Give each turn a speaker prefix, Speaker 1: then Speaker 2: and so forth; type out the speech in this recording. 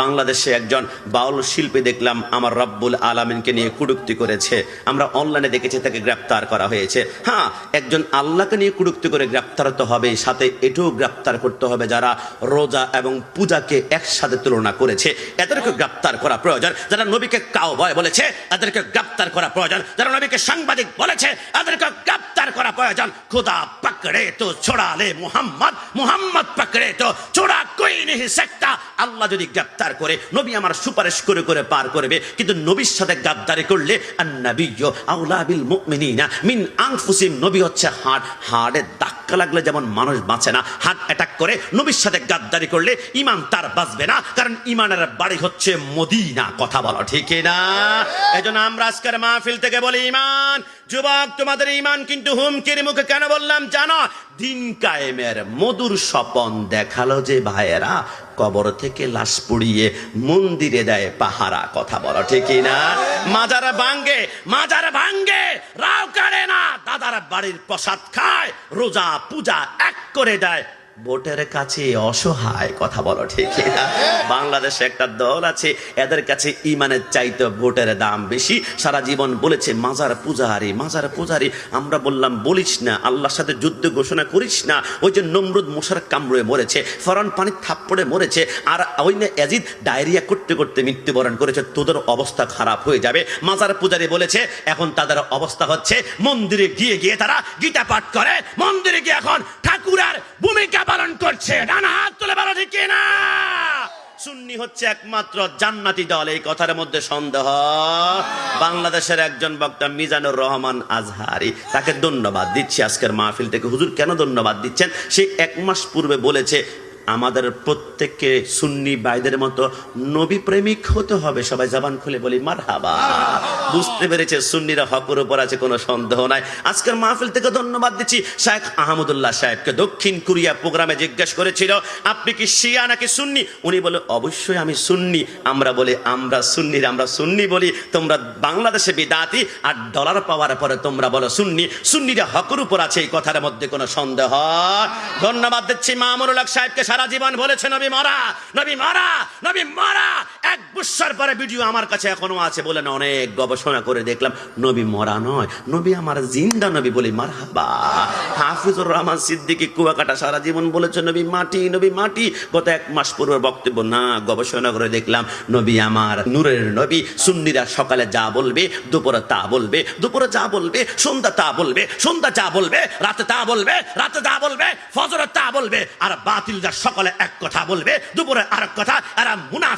Speaker 1: বাংলাদেশে একজন বাউল শিল্পী দেখলাম আমার রব্বুল আলামিনকে নিয়ে কুটুক্তি করেছে। আমরা অনলাইনে দেখেছি তাকে গ্রেপ্তার করা হয়েছে। হ্যাঁ, একজন আল্লাহকে নিয়ে কুটুক্তি করে গ্রেপ্তার তো হবে, সাথে এটাও গ্রেপ্তার করতে হবে যারা রোজা এবং পূজাকে একসাথে তুলনা করেছে, এদেরকে গ্রেপ্তার করা প্রয়োজন। যারা নবীকে কাউবয় বলেছে এদেরকে গ্রেপ্তার করা প্রয়োজন। যারা নবীকে সাংবাদিক বলেছে এদেরকে গ্রেপ্তার করা প্রয়োজন। খুদা পকড়ে তো ছোড়া লে মুহাম্মদ, মুহাম্মদ পকড়ে তো ছোড়া কোই নেই सकता। আল্লাহ যদি গ্রেপ্তার করে নবী আমার সুপারিশ করে করে পার করবে, কিন্তু নবীর সাথে গাদ্দারি করলে আন-নাবিয়্যু আওলা বিল মুমিনিনা মিন আনফুসিহিম, নবী হচ্ছে হাড়ে ধাক্কা লাগলে যেমন মানুষ বাঁচে না, হার্ট অ্যাটাক করে নবীর সাথে গাদ্দারি করলে ঈমান তার বাঁচবে না, কারণ ঈমানের বাড়ি হচ্ছে মদিনা। কথা বলো ঠিক না? এজন্য আমরা আজকের মাহফিল থেকে বলি, ঈমান যুবক তোমাদের ঈমান কিন্তু হুমকির মুখে। কেন বললাম জানো? দিন কায়েমের মধুর স্বপন দেখালো যে ভাইয়েরা কবর থেকে লাশ পুড়িয়ে মন্দিরে দেয় পাহারা। কথা বলো ঠিক না? মাজার ভাঙ্গে রাও কাড়ে না, দাদার বাড়ির প্রসাদ খায়, রোজা পূজা এক করে দেয়, ভোটের কাছে অসহায়। কথা বলো ঠিক না? বাংলাদেশে একটা দল আছে, এদের কাছে ইমানের চাইতে ভোটের দাম বেশি। সারা জীবন বলেছে মাজার পূজারি। আমরা বললাম বলিস না, আল্লাহর সাথে যুদ্ধ ঘোষণা করিস না। ওই যে নমরুদ মশার কামড়ে মরেছে, ফরন পানির থাপ্পড়ে মরেছে, আর ওই না এজিদ ডায়রিয়া করতে করতে মৃত্যুবরণ করেছে। তোদের অবস্থা খারাপ হয়ে যাবে। মাজার পূজারি বলেছে, এখন তাদের অবস্থা হচ্ছে মন্দিরে গিয়ে তারা গীতা পাঠ করে, মন্দিরে গিয়ে এখন ঠাকুরের ভূমিকা পালন করছে। ডানা হাত তুলে বলো ঠিক না? সুন্নি হচ্ছে একমাত্র জান্নাতি দল, এই কথার মধ্যে সন্দেহ। বাংলাদেশের একজন বক্তা মিজানুর রহমান আজহারি, তাকে ধন্যবাদ দিচ্ছি আজকের মাহফিল থেকে। হুজুর কেন ধন্যবাদ দিচ্ছেন? সে 1 মাস পূর্বে বলেছে আমাদের প্রত্যেককে সুন্নি ভাইদের মতো নবী প্রেমিক হতে হবে। সবাই জবান খুলে বলি মারহাবা। বুঝতে পেরেছে সুন্নিরা হকের উপর আছে, কোনো সন্দেহ নাই। আজকের মাহফিল থেকে ধন্যবাদ দিচ্ছি শেখ আহমদুল্লাহ সাহেবকে। দক্ষিণ কোরিয়া প্রোগ্রামে জিজ্ঞেস করেছিল আপনি কি শিয়া নাকি সুন্নি? উনি বলে অবশ্যই আমি সুন্নি। আমরা বলি আমরা সুন্নি বলি, তোমরা বাংলাদেশে বিদাতি আর ডলার পাওয়ার পরে তোমরা বলো সুন্নি। সুন্নিরা হকের উপর আছে, এই কথার মধ্যে কোনো সন্দেহ। ধন্যবাদ দিচ্ছি মামুনুল হক সাহেবকে। সারা জীবন বলেছে নবী মরা। 1 বছর পরে ভিডিও আমার কাছে এখনো আছে, বলেন অনেক গবেষণা করে দেখলাম নবী মরা নয়, নবী আমার জিন্দা নবী। বলি মারহাবা। হাফিজুর রহমান সিদ্দিকী কুয়াকাটা সারা জীবন বলেছে নবী মাটি। গত 1 মাস পূর্বে বক্তব্য না, গবেষণা করে দেখলাম নবী আমার নূরের নবী। সুন্নিরা সকালে যা বলবে দুপুরে তা বলবে, দুপুরে যা বলবে সন্ধ্যা তা বলবে, সন্ধ্যা যা বলবে রাতে তা বলবে, রাতে যা বলবে ফজরে তা বলবে। আর বাতিল যা সকালে এক কথা বলবে দুপুরে আরেক কথা। এরা মুনাফিক।